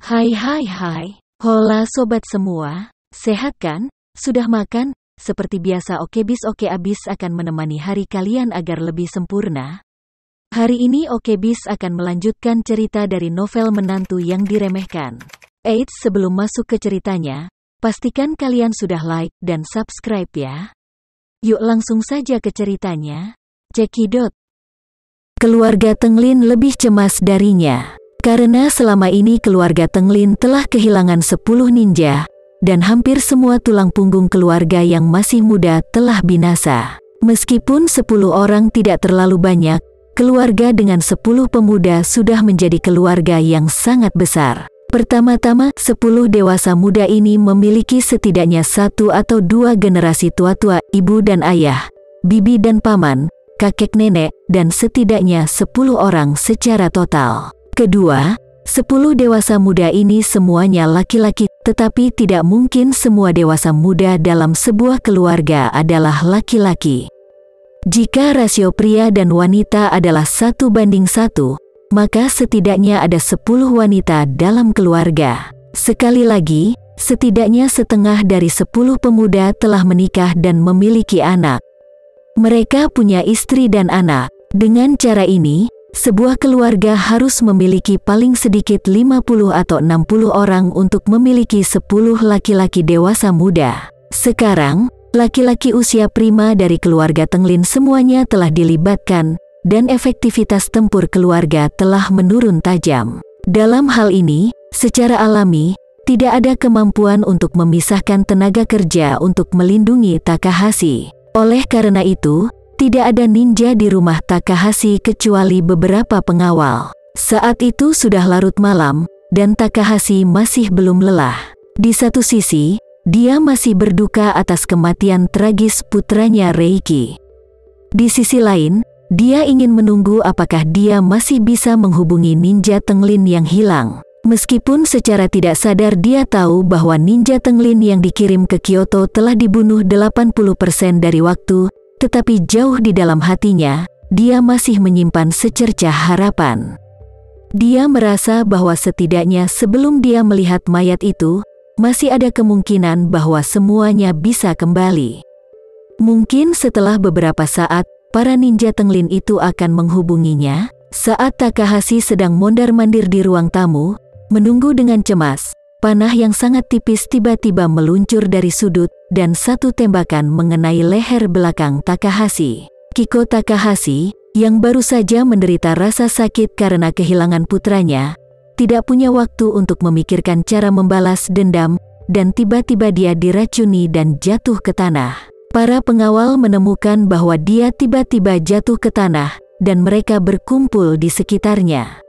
Hai. Hola sobat semua, sehat kan? Sudah makan? Seperti biasa Okebis Oke Abis akan menemani hari kalian agar lebih sempurna. Hari ini Okebis akan melanjutkan cerita dari novel Menantu yang Diremehkan. Eits, sebelum masuk ke ceritanya, pastikan kalian sudah like dan subscribe ya. Yuk langsung saja ke ceritanya. Cekidot. Keluarga Tenglin lebih cemas darinya. Karena selama ini keluarga Tenglin telah kehilangan 10 ninja, dan hampir semua tulang punggung keluarga yang masih muda telah binasa. Meskipun 10 orang tidak terlalu banyak, keluarga dengan 10 pemuda sudah menjadi keluarga yang sangat besar. Pertama-tama, 10 dewasa muda ini memiliki setidaknya 1 atau 2 generasi tua-tua, ibu dan ayah, bibi dan paman, kakek nenek, dan setidaknya 10 orang secara total. Kedua, 10 dewasa muda ini semuanya laki-laki, tetapi tidak mungkin semua dewasa muda dalam sebuah keluarga adalah laki-laki. Jika rasio pria dan wanita adalah 1:1, maka setidaknya ada 10 wanita dalam keluarga. Sekali lagi, setidaknya setengah dari 10 pemuda telah menikah dan memiliki anak. Mereka punya istri dan anak. Dengan cara ini, sebuah keluarga harus memiliki paling sedikit 50 atau 60 orang untuk memiliki 10 laki-laki dewasa muda. Sekarang, laki-laki usia prima dari keluarga Tenglin semuanya telah dilibatkan, dan efektivitas tempur keluarga telah menurun tajam. Dalam hal ini, secara alami, tidak ada kemampuan untuk memisahkan tenaga kerja untuk melindungi Takahashi. Oleh karena itu, tidak ada ninja di rumah Takahashi kecuali beberapa pengawal. Saat itu sudah larut malam, dan Takahashi masih belum lelah. Di satu sisi, dia masih berduka atas kematian tragis putranya Reiki. Di sisi lain, dia ingin menunggu apakah dia masih bisa menghubungi ninja Tenglin yang hilang. Meskipun secara tidak sadar dia tahu bahwa ninja Tenglin yang dikirim ke Kyoto telah dibunuh 80% dari waktu, tetapi jauh di dalam hatinya, dia masih menyimpan secercah harapan. Dia merasa bahwa setidaknya sebelum dia melihat mayat itu, masih ada kemungkinan bahwa semuanya bisa kembali. Mungkin setelah beberapa saat, para ninja Tenglin itu akan menghubunginya. Saat Takahashi sedang mondar-mandir di ruang tamu, menunggu dengan cemas, panah yang sangat tipis tiba-tiba meluncur dari sudut, dan satu tembakan mengenai leher belakang Takahashi. Kiko Takahashi, yang baru saja menderita rasa sakit karena kehilangan putranya, tidak punya waktu untuk memikirkan cara membalas dendam, dan tiba-tiba dia diracuni dan jatuh ke tanah. Para pengawal menemukan bahwa dia tiba-tiba jatuh ke tanah, dan mereka berkumpul di sekitarnya.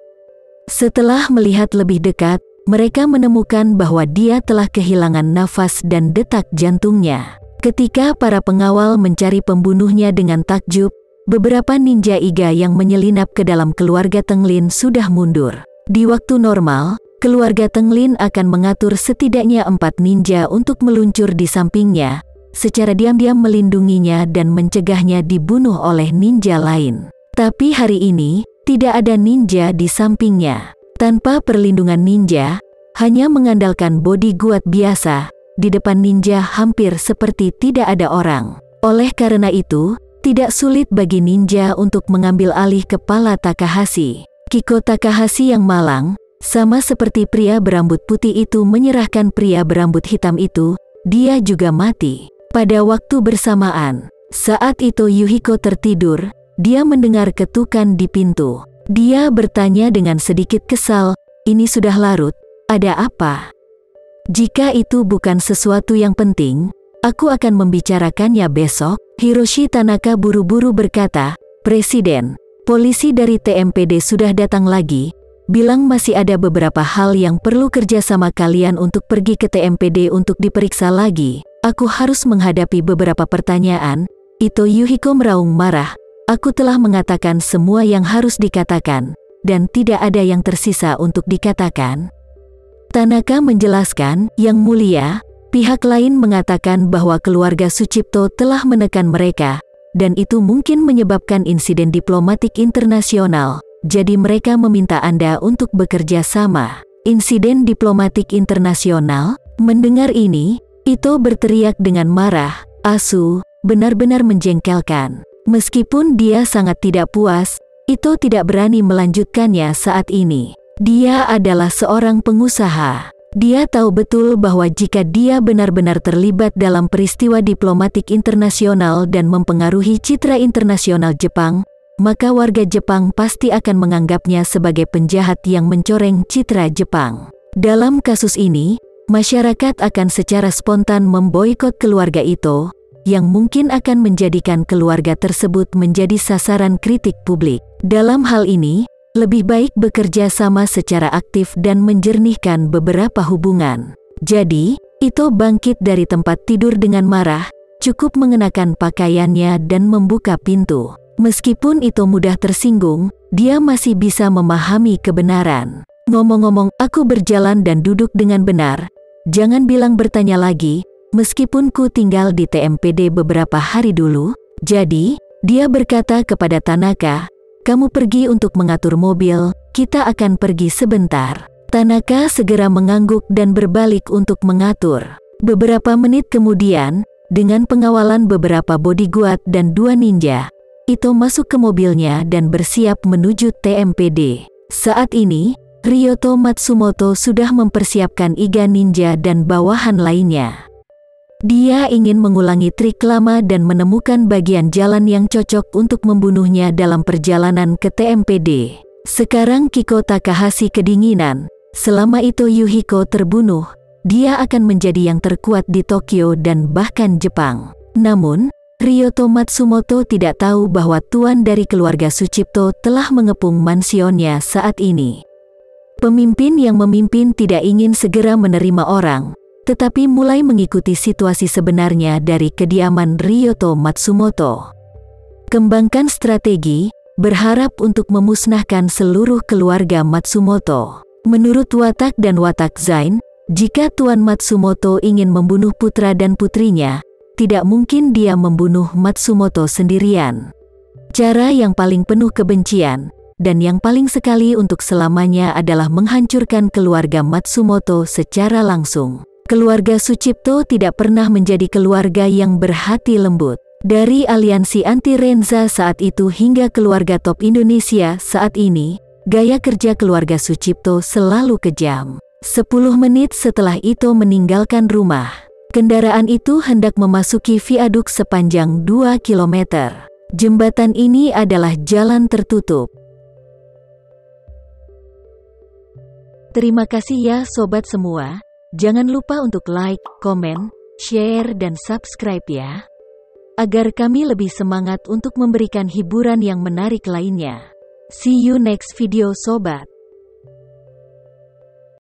Setelah melihat lebih dekat, mereka menemukan bahwa dia telah kehilangan nafas dan detak jantungnya. Ketika para pengawal mencari pembunuhnya dengan takjub, beberapa ninja Iga yang menyelinap ke dalam keluarga Tenglin sudah mundur. Di waktu normal, keluarga Tenglin akan mengatur setidaknya 4 ninja untuk meluncur di sampingnya, secara diam-diam melindunginya dan mencegahnya dibunuh oleh ninja lain. Tapi hari ini, tidak ada ninja di sampingnya. Tanpa perlindungan ninja, hanya mengandalkan bodyguard biasa, di depan ninja hampir seperti tidak ada orang. Oleh karena itu, tidak sulit bagi ninja untuk mengambil alih kepala Takahashi. Kiko Takahashi yang malang, sama seperti pria berambut putih itu menyerahkan pria berambut hitam itu, dia juga mati. Pada waktu bersamaan, saat itu Yuhiko tertidur, dia mendengar ketukan di pintu. Dia bertanya dengan sedikit kesal, "Ini sudah larut, ada apa?" "Jika itu bukan sesuatu yang penting, aku akan membicarakannya besok." Hiroshi Tanaka buru-buru berkata, "Presiden, polisi dari TMPD sudah datang lagi, bilang masih ada beberapa hal yang perlu kerjasama kalian untuk pergi ke TMPD untuk diperiksa lagi. Aku harus menghadapi beberapa pertanyaan." Ito Yuhiko meraung marah, "Aku telah mengatakan semua yang harus dikatakan, dan tidak ada yang tersisa untuk dikatakan." Tanaka menjelaskan, "Yang mulia, pihak lain mengatakan bahwa keluarga Sucipto telah menekan mereka, dan itu mungkin menyebabkan insiden diplomatik internasional, jadi mereka meminta Anda untuk bekerja sama." insiden diplomatik internasional. Mendengar ini, Ito berteriak dengan marah. Asu, benar-benar menjengkelkan. Meskipun dia sangat tidak puas, Ito tidak berani melanjutkannya saat ini. Dia adalah seorang pengusaha. Dia tahu betul bahwa jika dia benar-benar terlibat dalam peristiwa diplomatik internasional dan mempengaruhi citra internasional Jepang, maka warga Jepang pasti akan menganggapnya sebagai penjahat yang mencoreng citra Jepang. Dalam kasus ini, masyarakat akan secara spontan memboikot keluarga Ito, yang mungkin akan menjadikan keluarga tersebut menjadi sasaran kritik publik. Dalam hal ini, lebih baik bekerja sama secara aktif dan menjernihkan beberapa hubungan. Jadi, Ito bangkit dari tempat tidur dengan marah, cukup mengenakan pakaiannya dan membuka pintu. Meskipun Ito mudah tersinggung, dia masih bisa memahami kebenaran. Ngomong-ngomong, aku berjalan dan duduk dengan benar. Jangan bilang bertanya lagi, meskipun ku tinggal di TMPD beberapa hari dulu. Jadi, dia berkata kepada Tanaka, kamu pergi untuk mengatur mobil, kita akan pergi sebentar. Tanaka segera mengangguk dan berbalik untuk mengatur. Beberapa menit kemudian, dengan pengawalan beberapa bodyguard dan 2 ninja, Ito masuk ke mobilnya dan bersiap menuju TMPD. Saat ini, Ryoto Matsumoto sudah mempersiapkan Iga Ninja dan bawahan lainnya. Dia ingin mengulangi trik lama dan menemukan bagian jalan yang cocok untuk membunuhnya dalam perjalanan ke TMPD. Sekarang Kiko Takahashi kedinginan. Selama Ito Yuhiko terbunuh, dia akan menjadi yang terkuat di Tokyo dan bahkan Jepang. Namun, Ryoto Matsumoto tidak tahu bahwa tuan dari keluarga Sucipto telah mengepung mansionnya saat ini. Pemimpin yang memimpin tidak ingin segera menerima orang, tetapi mulai mengikuti situasi sebenarnya dari kediaman Ryoto Matsumoto. Kembangkan strategi, berharap untuk memusnahkan seluruh keluarga Matsumoto. Menurut watak dan watak Zain, jika Tuan Matsumoto ingin membunuh putra dan putrinya, tidak mungkin dia membunuh Matsumoto sendirian. Cara yang paling penuh kebencian, dan yang paling sekali untuk selamanya adalah menghancurkan keluarga Matsumoto secara langsung. Keluarga Sucipto tidak pernah menjadi keluarga yang berhati lembut. Dari aliansi anti-Renza saat itu hingga keluarga top Indonesia saat ini, gaya kerja keluarga Sucipto selalu kejam. 10 menit setelah Ito meninggalkan rumah, kendaraan itu hendak memasuki viaduk sepanjang 2 km. Jembatan ini adalah jalan tertutup. Terima kasih ya sobat semua. Jangan lupa untuk like, komen, share, dan subscribe ya. Agar kami lebih semangat untuk memberikan hiburan yang menarik lainnya. See you next video sobat.